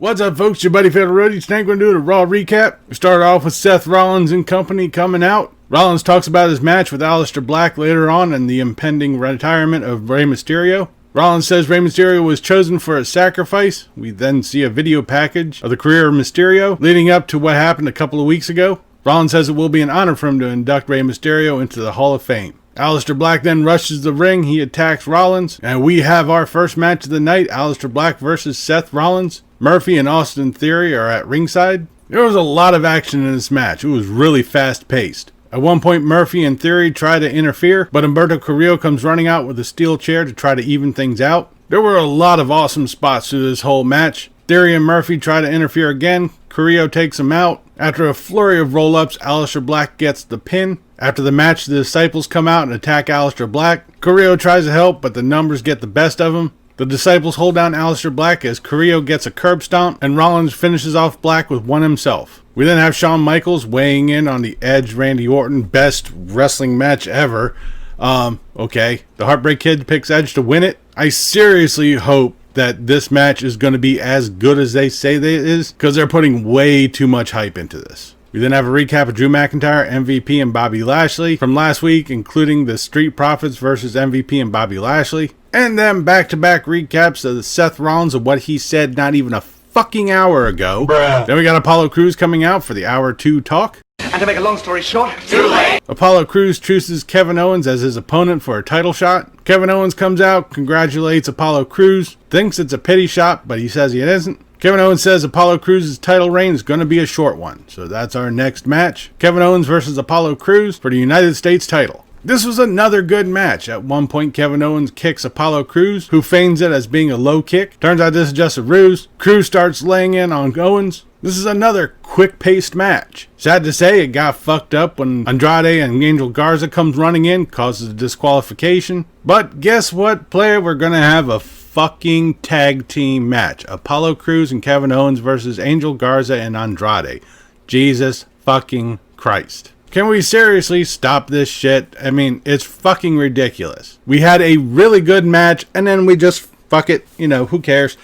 What's up, folks? Your buddy Fatalroadie. Today we're going to do a Raw recap. We started off with Seth Rollins and company coming out. Rollins talks about his match with Aleister Black later on and the impending retirement of Rey Mysterio. Rollins says Rey Mysterio was chosen for a sacrifice. We then see a video package of the career of Mysterio leading up to what happened a couple of weeks ago. Rollins says it will be an honor for him to induct Rey Mysterio into the Hall of Fame. Aleister Black then rushes the ring. He attacks Rollins. And we have our first match of the night, Aleister Black versus Seth Rollins. Murphy and Austin Theory are at ringside. There was a lot of action in this match. It was really fast-paced. At one point, Murphy and Theory try to interfere, but Humberto Carrillo comes running out with a steel chair to try to even things out. There were a lot of awesome spots through this whole match. Theory and Murphy try to interfere again. Carrillo takes him out. After a flurry of roll-ups, Aleister Black gets the pin. After the match, the Disciples come out and attack Aleister Black. Carrillo tries to help, but the numbers get the best of him. The Disciples hold down Aleister Black as Carrillo gets a curb stomp, and Rollins finishes off Black with one himself. We then have Shawn Michaels weighing in on the Edge-Randy Orton best wrestling match ever. Okay. The Heartbreak Kid picks Edge to win it. I seriously hope that this match is going to be as good as they say it is, because they're putting way too much hype into this. We then have a recap of Drew McIntyre, MVP, and Bobby Lashley from last week, including the Street Profits versus MVP and Bobby Lashley. And then back-to-back recaps of the Seth Rollins of what he said not even a fucking hour ago. Bruh. Then we got Apollo Crews coming out for the Hour 2 talk. And to make a long story short, too late. Apollo Crews chooses Kevin Owens as his opponent for a title shot. Kevin Owens comes out, congratulates Apollo Crews, thinks it's a pity shot, but he says it isn't. Kevin Owens says Apollo Crews' title reign is going to be a short one. So that's our next match. Kevin Owens versus Apollo Crews for the United States title. This was another good match. At one point, Kevin Owens kicks Apollo Crews, who feigns it as being a low kick. Turns out this is just a ruse. Crews starts laying in on Owens. This is another quick-paced match. Sad to say, it got fucked up when Andrade and Angel Garza comes running in, causes a disqualification. But guess what, player? We're going to have a fucking tag team match. Apollo Crews and Kevin Owens versus Angel Garza and Andrade. Jesus fucking Christ. Can we seriously stop this shit? I mean, it's fucking ridiculous. We had a really good match, and then we just, fuck it, who cares?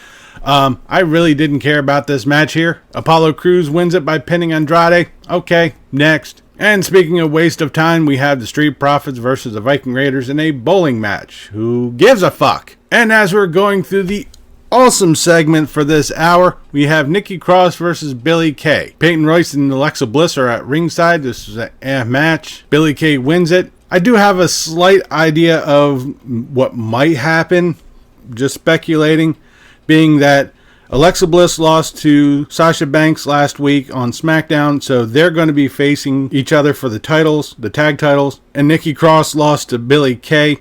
I really didn't care about this match here. Apollo Crews wins it by pinning Andrade. Okay, next. And speaking of waste of time, we have the Street Profits versus the Viking Raiders in a bowling match. Who gives a fuck? And as we're going through the awesome segment for this hour, we have Nikki Cross versus Billie Kay. Peyton Royce and Alexa Bliss are at ringside. This is a match. Billie Kay wins it. I do have a slight idea of what might happen, just speculating, being that Alexa Bliss lost to Sasha Banks last week on SmackDown, so they're going to be facing each other for the titles, the tag titles, and Nikki Cross lost to Billie Kay.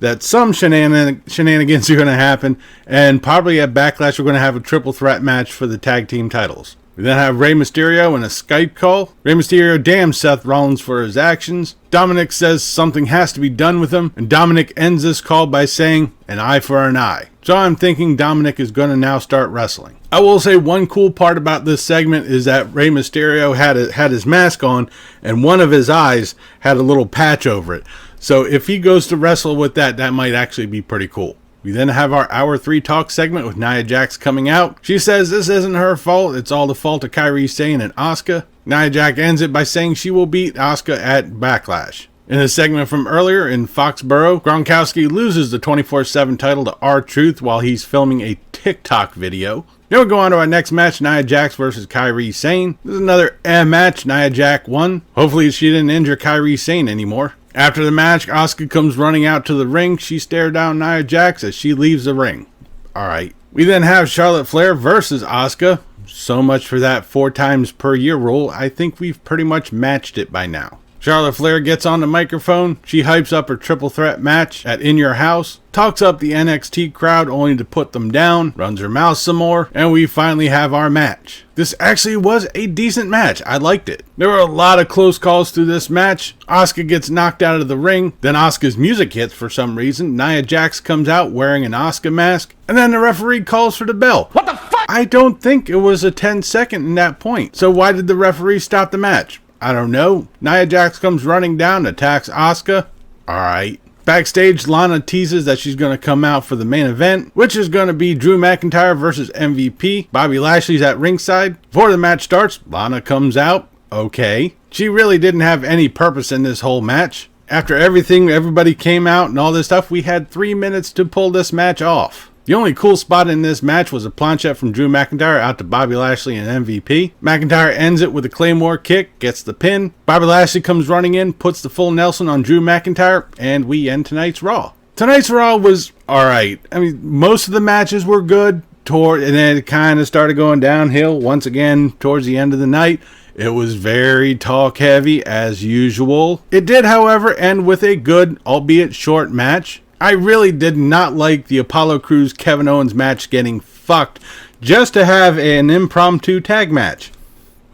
That some shenanigans are going to happen, and probably at Backlash we're going to have a triple threat match for the tag team titles. We then have Rey Mysterio in a Skype call. Rey Mysterio damns Seth Rollins for his actions. Dominick says something has to be done with him, and Dominick ends this call by saying, an eye for an eye. So I'm thinking Dominick is going to now start wrestling. I will say one cool part about this segment is that Rey Mysterio had his mask on, and one of his eyes had a little patch over it. So if he goes to wrestle with that, that might actually be pretty cool. We then have our Hour 3 talk segment with Nia Jax coming out. She says this isn't her fault. It's all the fault of Kairi Sane and Asuka. Nia Jax ends it by saying she will beat Asuka at Backlash. In a segment from earlier in Foxborough, Gronkowski loses the 24/7 title to R-Truth while he's filming a TikTok video. Then we'll go on to our next match, Nia Jax versus Kairi Sane. This is another match. Nia Jax won. Hopefully she didn't injure Kairi Sane anymore. After the match, Asuka comes running out to the ring. She stares down Nia Jax as she leaves the ring. Alright. We then have Charlotte Flair versus Asuka. So much for that 4 times per year rule. I think we've pretty much matched it by now. Charlotte Flair gets on the microphone. She hypes up her triple threat match at In Your House, talks up the NXT crowd only to put them down, runs her mouth some more, and we finally have our match. This actually was a decent match. I liked it. There were a lot of close calls through this match. Asuka gets knocked out of the ring, then Asuka's music hits for some reason. Nia Jax comes out wearing an Asuka mask, and then the referee calls for the bell. What the fuck? I don't think it was a 10-second in that point. So why did the referee stop the match? I don't know. Nia Jax comes running down, attacks Asuka. Alright. Backstage, Lana teases that she's going to come out for the main event, which is going to be Drew McIntyre versus MVP. Bobby Lashley's at ringside. Before the match starts, Lana comes out. Okay. She really didn't have any purpose in this whole match. After everybody came out and all this stuff, we had 3 minutes to pull this match off. The only cool spot in this match was a planchette from Drew McIntyre out to Bobby Lashley and MVP. McIntyre ends it with a Claymore kick, gets the pin. Bobby Lashley comes running in, puts the full Nelson on Drew McIntyre, and we end tonight's Raw. Tonight's Raw was alright. I mean, most of the matches were good, and then it kind of started going downhill once again towards the end of the night. It was very talk heavy as usual. It did, however, end with a good, albeit short match. I really did not like the Apollo Crews Kevin Owens match getting fucked just to have an impromptu tag match.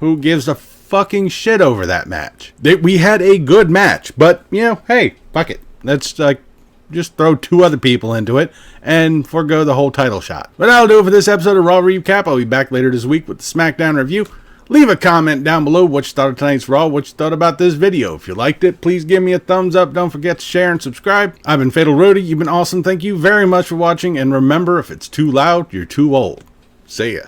Who gives a fucking shit over that match? We had a good match, but, hey, fuck it. Let's just throw 2 other people into it and forego the whole title shot. But that'll do it for this episode of Raw Recap. I'll be back later this week with the SmackDown review. Leave a comment down below what you thought of tonight's Raw, what you thought about this video. If you liked it, please give me a thumbs up. Don't forget to share and subscribe. I've been Fatalroadie. You've been awesome. Thank you very much for watching. And remember, if it's too loud, you're too old. See ya.